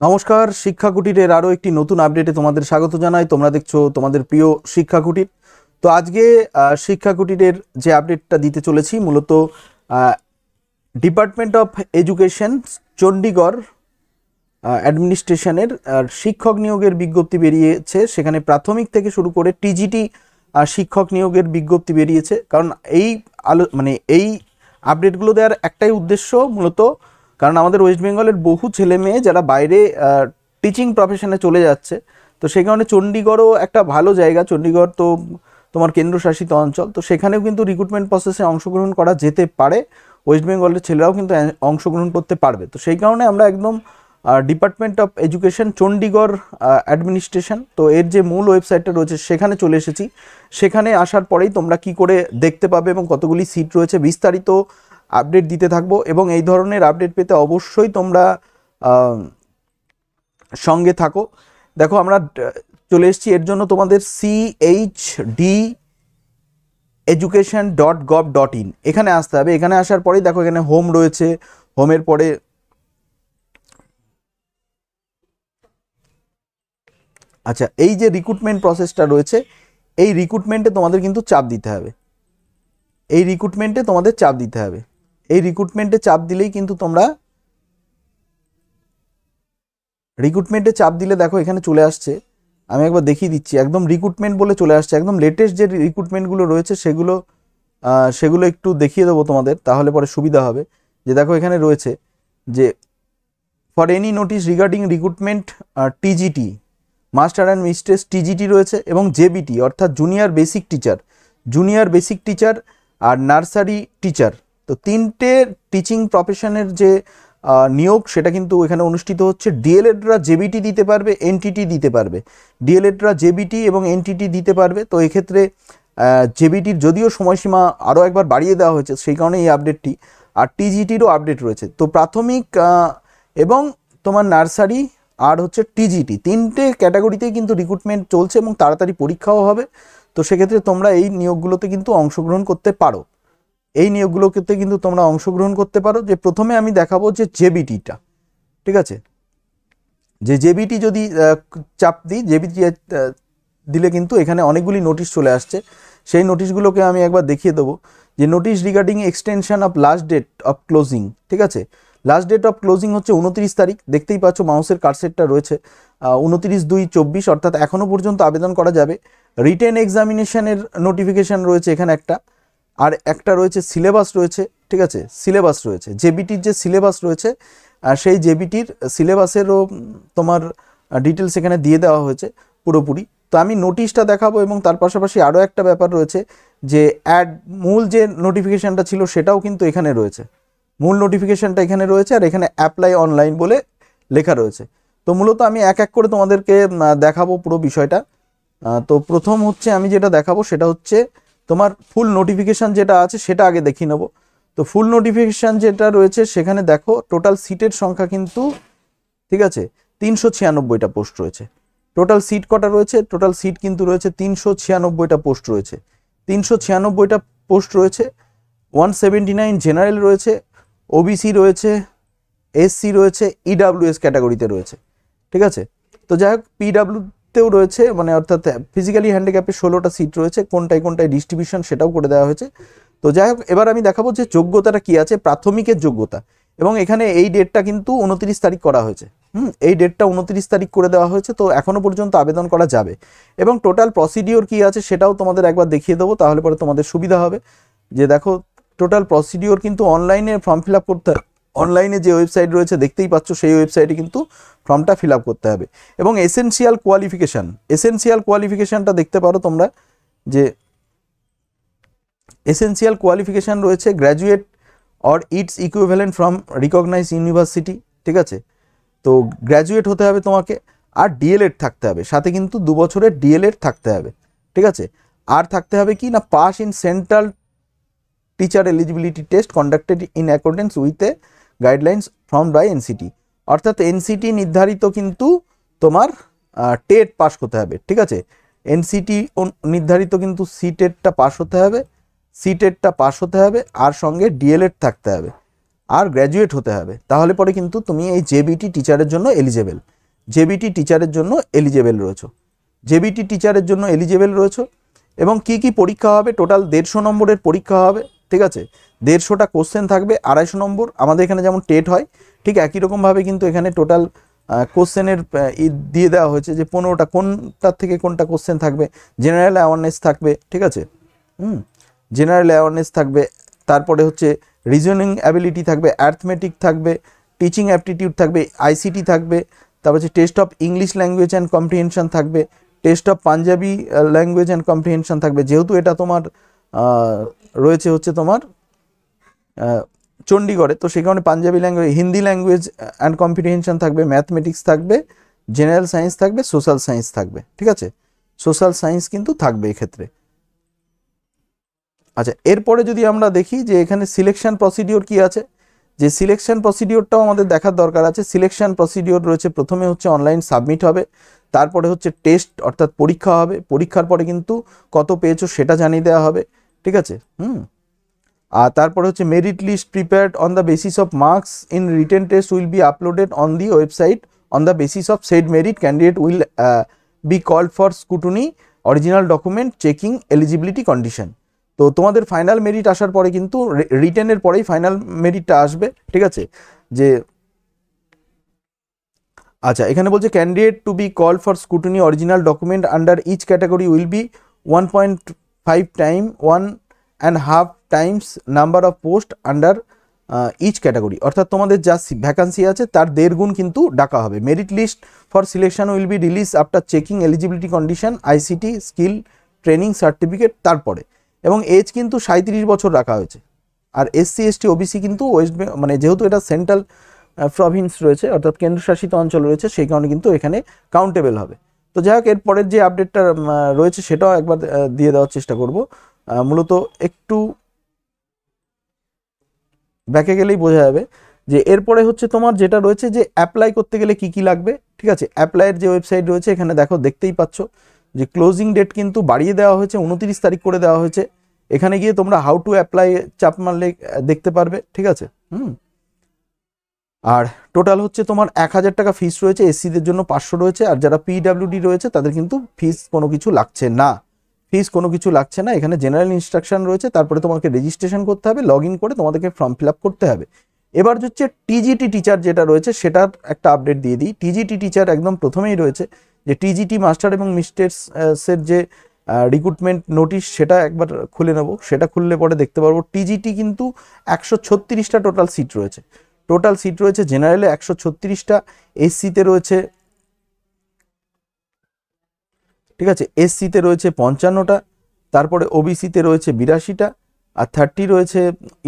নমস্কার, শিক্ষা কুটিরের আরও একটি নতুন আপডেটে তোমাদের স্বাগত জানাই। তোমরা দেখছো তোমাদের প্রিয় শিক্ষা কুটির। তো আজকে শিক্ষা কুটিরের যে আপডেটটা দিতে চলেছি মূলত ডিপার্টমেন্ট অফ এডুকেশন চণ্ডীগড় অ্যাডমিনিস্ট্রেশনের শিক্ষক নিয়োগের বিজ্ঞপ্তি বেরিয়েছে। সেখানে প্রাথমিক থেকে শুরু করে টিজিটি শিক্ষক নিয়োগের বিজ্ঞপ্তি বেরিয়েছে। কারণ এই আপডেটগুলো দেওয়ার একটাই উদ্দেশ্য মূলত, কারণ আমাদের ওয়েস্ট বেঙ্গলের বহু ছেলে মেয়ে যারা বাইরে টিচিং প্রফেশনে চলে যাচ্ছে, তো সেই কারণে চণ্ডীগড়ও একটা ভালো জায়গা। চণ্ডীগড় তো তোমার কেন্দ্রশাসিত অঞ্চল, তো সেখানেও কিন্তু রিক্রুটমেন্ট প্রসেসে অংশগ্রহণ করা যেতে পারে। ওয়েস্ট বেঙ্গলের ছেলেরাও কিন্তু অংশগ্রহণ করতে পারবে। তো সেই কারণে আমরা একদম department of education Chandigarh administration, তো এর যে মূল ওয়েবসাইটটা রয়েছে সেখানে চলে এসেছি। সেখানে আসার পরেই তোমরা কি করে দেখতে পাবে এবং কতগুলি সিট রয়েছে বিস্তারিত আপডেট দিতে থাকবো। এবং এই ধরনের আপডেট পেতে অবশ্যই তোমরা সঙ্গে থাকো। দেখো, আমরা চলে এসেছি এর জন্য তোমাদের cheducation.gov.in এখানে আসতে হবে। এখানে আসার পরেই দেখো এখানে হোম রয়েছে, হোমের পরে আচ্ছা এই যে রিক্রুটমেন্ট প্রসেসটা রয়েছে, এই রিক্রুটমেন্টে তোমাদের কিন্তু চাপ দিতে হবে। এই রিক্রুটমেন্টে তোমাদের চাপ দিতে হবে। এই রিক্রুটমেন্টে চাপ দিলেই কিন্তু তোমরা রিক্রুটমেন্টে চাপ দিলে দেখো এখানে চলে আসছে। আমি একবার দেখিয়ে দিচ্ছি, একদম রিক্রুটমেন্ট বলে চলে আসছে। একদম লেটেস্ট যে রিক্রুটমেন্টগুলো রয়েছে সেগুলো একটু দেখিয়ে দেবো তোমাদের, তাহলে পরে সুবিধা হবে। যে দেখো এখানে রয়েছে যে for any notice regarding recruitment TGT, master and mistress TGT রয়েছে, এবং জেবিটি অর্থাৎ জুনিয়র বেসিক টিচার আর নার্সারি টিচার। তো তিনটে টিচিং প্রফেশনের যে নিয়োগ সেটা কিন্তু এখানে অনুষ্ঠিত হচ্ছে। ডিএলএডরা জেবিটি দিতে পারবে, এনটিটি দিতে পারবে। ডিএলএডরা জেবিটি এবং এনটিটি দিতে পারবে। তো এক্ষেত্রে জেবিটির যদিও সময়সীমা আরও একবার বাড়িয়ে দেওয়া হয়েছে, সেই কারণে এই আপডেটটি। আর টিজিটিরও আপডেট রয়েছে। তো প্রাথমিক এবং তোমার নার্সারি আর হচ্ছে টিজিটি, তিনটে ক্যাটাগরিতেই কিন্তু রিক্রুটমেন্ট চলছে এবং তাড়াতাড়ি পরীক্ষাও হবে। তো সেক্ষেত্রে তোমরা এই নিয়োগগুলোতে কিন্তু অংশগ্রহণ করতে পারো। যে প্রথমে আমি দেখাবো যে জেবিটিটা, ঠিক আছে। যে জেবিটি যদি চাপ দিই, জেবিটি দিলে কিন্তু এখানে অনেকগুলি নোটিশ চলে আসছে। সেই নোটিশগুলোকে আমি একবার দেখিয়ে দেবো। যে notice regarding extension of last date of closing, ঠিক আছে। লাস্ট ডেট অফ ক্লোজিং হচ্ছে 29 তারিখ। দেখতেই পাচ্ছ মাউসের কারসেটটা রয়েছে 29/2/24, অর্থাৎ এখনও পর্যন্ত আবেদন করা যাবে। রিটেন এক্সামিনেশনের নোটিফিকেশান রয়েছে এখানে একটা, আর একটা রয়েছে সিলেবাস রয়েছে, ঠিক আছে। সিলেবাস রয়েছে জেবিটির যে সিলেবাস রয়েছে, সেই জেবিটির সিলেবাসেরও তোমার ডিটেলস এখানে দিয়ে দেওয়া হয়েছে পুরোপুরি। তো আমি নোটিশটা দেখাবো এবং তার পাশাপাশি আরও একটা ব্যাপার রয়েছে যে মূল যে নোটিফিকেশানটা ছিল সেটাও কিন্তু এখানে রয়েছে। মূল নোটিফিকেশানটা এখানে রয়েছে, আর এখানে অ্যাপ্লাই অনলাইন বলে লেখা রয়েছে। তো মূলত আমি এক এক করে তোমাদেরকে দেখাবো পুরো বিষয়টা। তো প্রথম হচ্ছে আমি যেটা দেখাবো সেটা হচ্ছে তোমার ফুল নোটিফিকেশান যেটা আছে সেটা আগে দেখিয়ে নেবো। তো ফুল নোটিফিকেশান যেটা রয়েছে সেখানে দেখো টোটাল সিটের সংখ্যা কিন্তু, ঠিক আছে, 396টা পোস্ট রয়েছে। টোটাল সিট কটা রয়েছে? টোটাল সিট কিন্তু রয়েছে 396টা পোস্ট রয়েছে। 396টা পোস্ট রয়েছে। 179 জেনারেল রয়েছে, ওবিসি রয়েছে, এসসি রয়েছে, ইডাব্লিউএস ক্যাটাগরিতে রয়েছে, ঠিক আছে। তো যাই হোক, পিডাব্লিউতেও রয়েছে, মানে অর্থাৎ ফিজিক্যালি হ্যান্ডিক্যাপে 16টা সিট রয়েছে। কোনটায় ডিস্ট্রিবিউশন সেটাও করে দেওয়া হয়েছে। তো যাই হোক, এবার আমি দেখাবো যে যোগ্যতাটা কি আছে, প্রাথমিকের যোগ্যতা। এবং এখানে এই ডেটটা কিন্তু 29 তারিখ করা হয়েছে। এই ডেটটা 29 তারিখ করে দেওয়া হয়েছে। তো এখনও পর্যন্ত আবেদন করা যাবে। এবং টোটাল প্রসিডিওর কি আছে সেটাও তোমাদের একবার দেখিয়ে দেবো, তাহলে পরে তোমাদের সুবিধা হবে। যে দেখো টোটাল প্রসিডিওর কিন্তু অনলাইনে ফর্ম ফিল আপ করতে, অনলাইনে যে ওয়েবসাইট রয়েছে দেখতেই পাচ্ছ, সেই ওয়েবসাইটে কিন্তু ফর্মটা ফিল আপ করতে হবে। এবং এসেনশিয়াল কোয়ালিফিকেশানটা দেখতে পারো তোমরা, যে এসেনশিয়াল কোয়ালিফিকেশান রয়েছে graduate or its equivalent from recognise university, ঠিক আছে। তো গ্র্যাজুয়েট হতে হবে তোমাকে, আর ডিএলএড থাকতে হবে সাথে, কিন্তু 2 বছরের ডিএলএড থাকতে হবে, ঠিক আছে। আর থাকতে হবে কি না, pass in central teacher eligibility test conducted in accordance with a guidelines from by NCT, অর্থাৎ এনসিটি নির্ধারিত কিন্তু তোমার টেট পাস করতে হবে, ঠিক আছে। এনসিটি নির্ধারিত কিন্তু সিটেটটা পাস হতে হবে, আর সঙ্গে ডিএলএড থাকতে হবে, আর গ্র্যাজুয়েট হতে হবে। তাহলে পরে কিন্তু তুমি এই জেবিটি টিচারের জন্য এলিজেবল। জেবিটি টিচারের জন্য এলিজেবল রয়েছে, জেবিটি টিচারের জন্য এলিজেবল রয়েছে। এবং কি কি পরীক্ষা হবে, টোটাল 150 নম্বরের পরীক্ষা হবে, ঠিক আছে। 150টা কোশ্চেন থাকবে, 250 নম্বর। আমাদের এখানে যেমন টেট হয় ঠিক একই রকমভাবে কিন্তু এখানে টোটাল কোশ্চেনের দিয়ে দেওয়া হয়েছে যে 15টা কোনটার থেকে কোনটা কোশ্চেন থাকবে। জেনারেল অ্যাওয়ারনেস থাকবে, ঠিক আছে, জেনারেল অ্যাওয়ারনেস থাকবে, তারপরে হচ্ছে রিজনিং অ্যাবিলিটি থাকবে, অ্যারিথমেটিক থাকবে, টিচিং অ্যাপটিটিউড থাকবে, আইসিটি থাকবে, তারপর হচ্ছে test of English language and comprehension থাকবে, test of Punjabi language and comprehension থাকবে, যেহেতু এটা তোমার রয়েছে হচ্ছে তোমার চণ্ডীগড়ে, তো সেই কারণে Punjabi language, Hindi language and comprehension থাকবে, ম্যাথমেটিক্স থাকবে, জেনারেল সায়েন্স থাকবে, সোশ্যাল সায়েন্স থাকবে, ঠিক আছে। সোশ্যাল সায়েন্স কিন্তু থাকবে এক্ষেত্রে। আচ্ছা, এরপরে যদি আমরা দেখি যে এখানে সিলেকশন প্রসিডিওর কি আছে, যে সিলেকশন প্রসিডিওরটাও আমাদের দেখার দরকার আছে। সিলেকশন প্রসিডিওর রয়েছে, প্রথমে হচ্ছে অনলাইন সাবমিট হবে, তারপরে হচ্ছে টেস্ট অর্থাৎ পরীক্ষা হবে, পরীক্ষার পরে কিন্তু কত পেয়েছো সেটা জানিয়ে দেওয়া হবে, ঠিক আছে। আর তারপরে হচ্ছে merit list prepared on the basis of marks in written test will be uploaded on the website on the basis of said merit candidate will be called for scrutiny original document checking eligibility condition. তো তোমাদের final merit আসার পরে কিন্তু রিটেনের পরেই final মেরিটটা আসবে, ঠিক আছে। যে আচ্ছা, এখানে বলছে candidate to be call for scrutiny original document under each category will be 1.5 time 1.5 times number of post under each category, অর্থাৎ তোমাদের যা ভ্যাকান্সি আছে তার 1.5 গুণ কিন্তু ডাকা হবে। Merit list for selection will be release after checking eligibility condition, ICT skill training certificate তারপরে। এবং এজ কিন্তু 37 বছর রাখা হয়েছে। আর এসসি এসটি ওবিসি কিন্তু মানে যেহেতু এটা সেন্ট্রাল প্রভিন্স রয়েছে অর্থাৎ কেন্দ্রশাসিত অঞ্চল রয়েছে, সেই কারণে কিন্তু এখানে কাউন্টেবল হবে। তো যাই হোক, এরপরের যে আপডেটটা রয়েছে সেটাও একবার দিয়ে দেওয়ার চেষ্টা করব। মূলত একটু ব্যাকে গেলেই বোঝা যাবে যে এরপরে হচ্ছে তোমার যেটা রয়েছে যে অ্যাপ্লাই করতে গেলে কি কি লাগবে, ঠিক আছে। অ্যাপ্লাইয়ের যে ওয়েবসাইট রয়েছে এখানে দেখো, দেখতেই পাচ্ছ যে ক্লোজিং ডেট কিন্তু বাড়িয়ে দেওয়া হয়েছে, 29 তারিখ করে দেওয়া হয়েছে। এখানে গিয়ে তোমরা হাউ টু অ্যাপ্লাই চাপ মারলে দেখতে পারবে, ঠিক আছে। আর টোটাল হচ্ছে তোমার 1000 টাকা ফিস রয়েছে, এসসিদের জন্য 500 রয়েছে, আর যারা পিডব্লিউডি রয়েছে তাদের কিন্তু ফিস কোনো কিছু লাগছে না, ফিস কোনো কিছু লাগছে না। এখানে জেনারেল ইনস্ট্রাকশন রয়েছে, তারপরে তোমাকে রেজিস্ট্রেশন করতে হবে, লগ ইন করে তোমাদেরকে ফর্ম ফিল আপ করতে হবে। এবার হচ্ছে টিজিটি টিচার যেটা রয়েছে সেটার একটা আপডেট দিয়ে দিই। টিজিটি টিচার একদম প্রথমেই রয়েছে যে টিজিটি মাস্টার এবং মিস্টার্সের যে রিক্রুটমেন্ট নোটিশ সেটা একবার খুলে নেব। সেটা খুললে পরে দেখতে পারবো টিজিটি কিন্তু 136টা টোটাল সিট রয়েছে। টোটাল সিট রয়েছে জেনারেলে 136টা, এসসিতে রয়েছে, ঠিক আছে, এসসিতে রয়েছে 55টা, তারপরে ওবিসিতে রয়েছে 82টা, আর 30 রয়েছে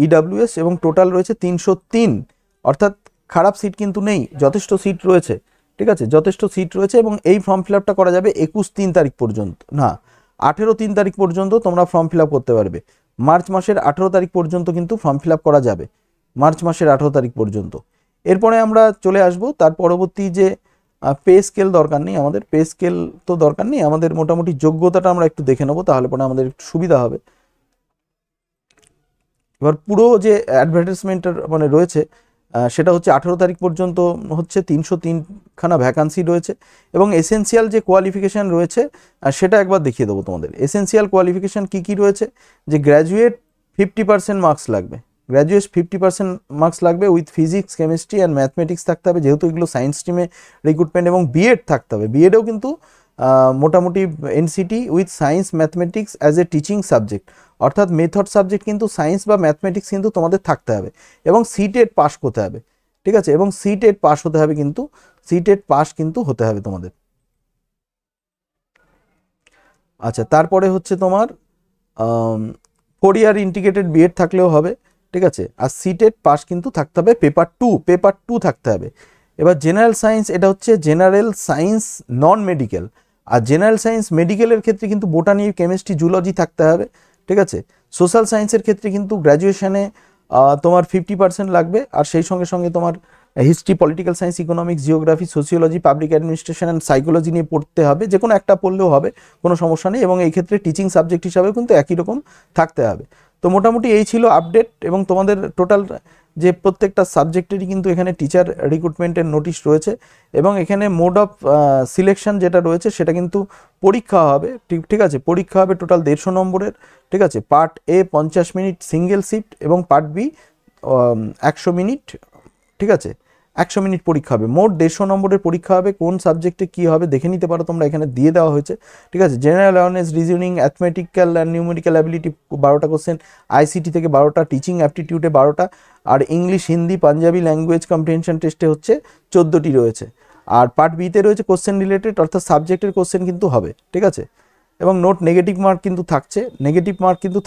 ইডাব্লিউএস, এবং টোটাল রয়েছে 303। অর্থাৎ খারাপ সিট কিন্তু নেই, যথেষ্ট সিট রয়েছে, ঠিক আছে, যথেষ্ট সিট রয়েছে। এবং এই ফর্ম ফিল আপটা করা যাবে 21 তারিখ পর্যন্ত, না 18 তারিখ পর্যন্ত তোমরা ফর্ম ফিল আপ করতে পারবে। মার্চ মাসের 18 তারিখ পর্যন্ত কিন্তু ফর্ম ফিল আপ করা যাবে, মার্চ মাসের 18 তারিখ পর্যন্ত। এরপরে আমরা চলে আসব তার পরবর্তী যে পে স্কেল দরকার নেই, আমাদের পে স্কেল তো দরকার নেই, আমাদের মোটামুটি যোগ্যতাটা আমরা একটু দেখে নেবো, তাহলে পরে আমাদের একটু সুবিধা হবে। এবার পুরো যে অ্যাডভার্টাইজমেন্টের মানে রয়েছে সেটা হচ্ছে 18 তারিখ পর্যন্ত হচ্ছে 303খানা ভ্যাকান্সি রয়েছে। এবং এসেনশিয়াল যে কোয়ালিফিকেশান রয়েছে সেটা একবার দেখিয়ে দেবো তোমাদের। এসেনশিয়াল কোয়ালিফিকেশান কী কী রয়েছে, যে গ্র্যাজুয়েট 50% মার্কস লাগবে, গ্র্যাজুয়েট 50% মার্কস লাগবে, with physics chemistry and mathematics থাকতে হবে, যেহেতু এগুলো সায়েন্স স্ট্রিমে রিক্রুটমেন্ট। এবং বিএড থাকতে হবে, বিএডেও কিন্তু মোটামুটি NCT with science mathematics as a teaching subject, অর্থাৎ মেথড সাবজেক্ট কিন্তু সায়েন্স বা ম্যাথমেটিক্স কিন্তু তোমাদের থাকতে হবে। এবং সিটেট পাস করতে হবে, ঠিক আছে, এবং সিটেট পাস হতে হবে, কিন্তু সিটেট পাস কিন্তু হতে হবে তোমাদের। আচ্ছা, তারপরে হচ্ছে তোমার 4 ইয়ার ইন্টিগ্রেটেড বিএড থাকলেও হবে, ঠিক আছে। আর সিটেট পাস কিন্তু থাকতে হবে, পেপার টু থাকতে হবে। এবার জেনারেল সায়েন্স, এটা হচ্ছে জেনারেল সায়েন্স নন মেডিকেল। আর জেনারেল সায়েন্স মেডিকেলের ক্ষেত্রে কিন্তু বোটানি, কেমিস্ট্রি, জুলজি থাকতে হবে, ঠিক আছে। সোশ্যাল সায়েন্সের ক্ষেত্রে কিন্তু গ্র্যাজুয়েশনে তোমার 50% লাগবে, আর সেই সঙ্গে সঙ্গে তোমার history, political science, economics, geography, sociology, public administration and psychology নিয়ে পড়তে হবে, যে কোনো একটা পড়লেও হবে, কোনো সমস্যা নেই। এবং এই ক্ষেত্রে টিচিং সাবজেক্ট হিসাবেও কিন্তু একই রকম থাকতে হবে। তো মোটামুটি এই ছিল আপডেট। এবং তোমাদের টোটাল যে প্রত্যেকটা সাবজেক্টেরই কিন্তু এখানে টিচার রিক্রুটমেন্টের নোটিশ রয়েছে এবং এখানে মোড অফ সিলেকশন যেটা রয়েছে সেটা কিন্তু পরীক্ষা হবে, ঠিক আছে, পরীক্ষা হবে টোটাল 150 নম্বরের, ঠিক আছে। পার্ট এ 50 মিনিট সিঙ্গেল শিফট এবং পার্ট বি 100 মিনিট, ঠিক আছে, 100 মিনিট পরীক্ষা হবে, মোট 150 নম্বরের পরীক্ষা হবে। কোন সাবজেক্টে কী হবে দেখে নিতে পারো তোমরা, এখানে দিয়ে দেওয়া হয়েছে, ঠিক আছে। General awareness, reasoning, arithmetical and numerical ability 12টা কোশ্চেন, আইসিটি থেকে 12টা, টিচিং অ্যাপটিটিউডে 12টা, আর English, Hindi, Punjabi language comprehension টেস্টে হচ্ছে 14টি রয়েছে। আর পার্ট বিতে রয়েছে কোশ্চেন রিলেটেড, অর্থাৎ সাবজেক্টের কোশ্চেন কিন্তু হবে, ঠিক আছে। এবং নোট নেগেটিভ মার্ক কিন্তু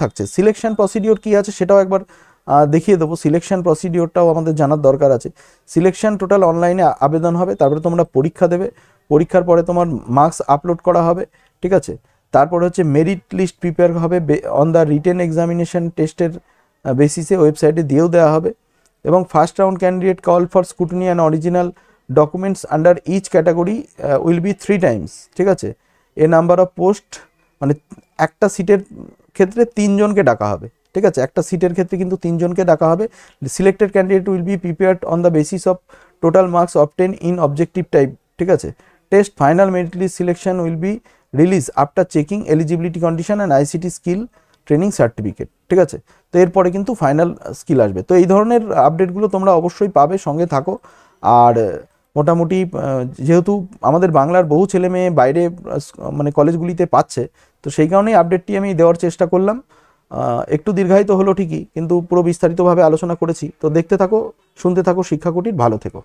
থাকছে, সিলেকশন প্রসিডিওর কী আছে সেটাও একবার দেখিয়ে দেবো। সিলেকশন প্রসিডিওরটাও আমাদের জানার দরকার আছে। সিলেকশন টোটাল অনলাইনে আবেদন হবে, তারপরে তোমরা পরীক্ষা দেবে, পরীক্ষার পরে তোমার মার্কস আপলোড করা হবে, ঠিক আছে। তারপরে হচ্ছে মেরিট লিস্ট প্রিপেয়ার হবে অন দ্য রিটেন এক্সামিনেশন টেস্টের বেসিসে, ওয়েবসাইটে দিয়েও দেওয়া হবে। এবং first round candidate call for scrutiny and original documents under each category will be 3 times, ঠিক আছে। এ নাম্বার অফ পোস্ট, মানে একটা সিটের ক্ষেত্রে 3 জনকে ডাকা হবে, ঠিক আছে, একটা সিটের ক্ষেত্রে কিন্তু 3 জনকে ডাকা হবে। Selected candidate will be prepared on the basis of total marks obtain in objective type, ঠিক আছে। Test final merit list selection will be release after checking eligibility condition and ICT skill training certificate, ঠিক আছে। তো এরপরে কিন্তু final skill আসবে। তো এই ধরনের আপডেটগুলো তোমরা অবশ্যই পাবে, সঙ্গে থাকো। আর মোটামুটি যেহেতু আমাদের বাংলার বহু ছেলে মেয়ে বাইরে মানে কলেজগুলিতে পাচ্ছে, তো সেই কারণেই আপডেটটি আমি দেওয়ার চেষ্টা করলাম। একটু দীর্ঘায়িত হলো ঠিকই, কিন্তু পুরো বিস্তারিতভাবে আলোচনা করেছি। তো দেখতে থাকো, শুনতে থাকো শিক্ষাকুটির, ভালো থেকো।